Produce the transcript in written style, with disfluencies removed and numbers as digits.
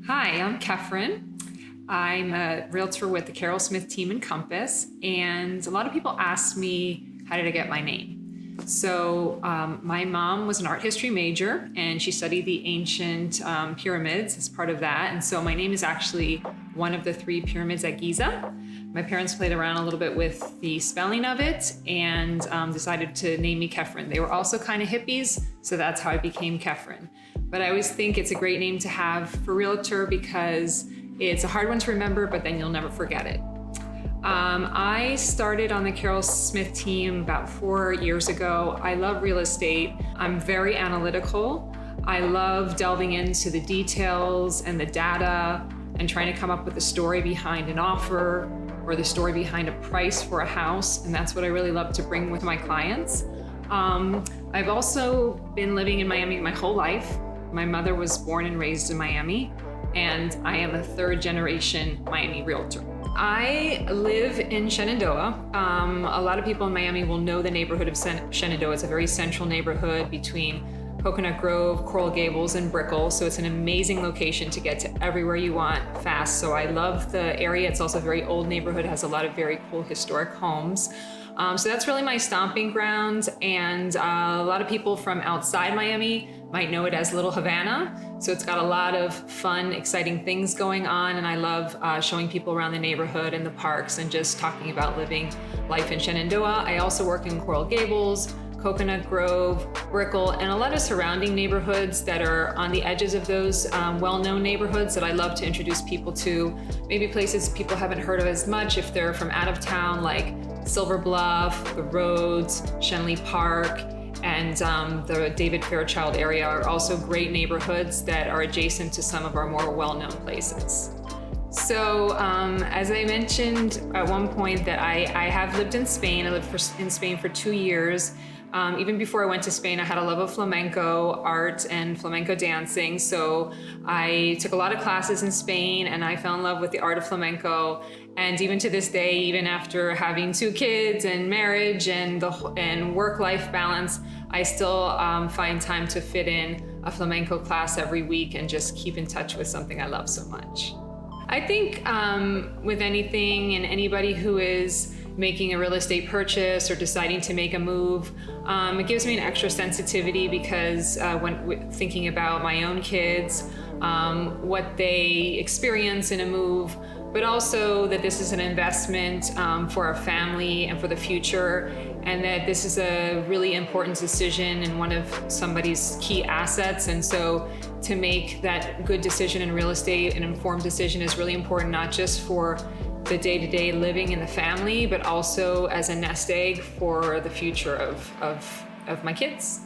Hi, I'm Kefryn. I'm a realtor with the Carol Smith team in Compass, and a lot of people ask me, how did I get my name? So my mom was an art history major, and she studied the ancient pyramids as part of that. And so my name is actually one of the 3 pyramids at Giza. My parents played around a little bit with the spelling of it and decided to name me Kefryn. They were also kind of hippies, so that's how I became Kefryn. But I always think it's a great name to have for realtor because it's a hard one to remember, but then you'll never forget it. I started on the Carol Smith team about 4 years ago. I love real estate. I'm very analytical. I love delving into the details and the data and trying to come up with the story behind an offer or the story behind a price for a house. And that's what I really love to bring with my clients. I've also been living in Miami my whole life. My mother was born and raised in Miami, and I am a 3rd generation Miami realtor. I live in Shenandoah. A lot of people in Miami will know the neighborhood of Shenandoah. It's a very central neighborhood between Coconut Grove, Coral Gables, and Brickell. So it's an amazing location to get to everywhere you want fast. So I love the area. It's also a very old neighborhood, has a lot of very cool historic homes. So that's really my stomping ground. And a lot of people from outside Miami might know it as Little Havana. So it's got a lot of fun, exciting things going on. And I love showing people around the neighborhood and the parks and just talking about living life in Shenandoah. I also work in Coral Gables, Coconut Grove, Brickell, and a lot of surrounding neighborhoods that are on the edges of those well-known neighborhoods that I love to introduce people to. Maybe places people haven't heard of as much if they're from out of town, like Silver Bluff, the Roads, Shenley Park, and the David Fairchild area are also great neighborhoods that are adjacent to some of our more well-known places. So as I mentioned at one point that I have lived in Spain. I lived in Spain for 2 years. Even before I went to Spain, I had a love of flamenco art and flamenco dancing. So I took a lot of classes in Spain and I fell in love with the art of flamenco. And even to this day, even after having 2 kids and marriage and work-life balance, I still find time to fit in a flamenco class every week and just keep in touch with something I love so much. I think with anything and anybody who is making a real estate purchase or deciding to make a move, it gives me an extra sensitivity because when thinking about my own kids, what they experience in a move, but also that this is an investment for our family and for the future, and that this is a really important decision and one of somebody's key assets. And so to make that good decision in real estate, an informed decision, is really important, not just for the day-to-day living in the family, but also as a nest egg for the future of my kids.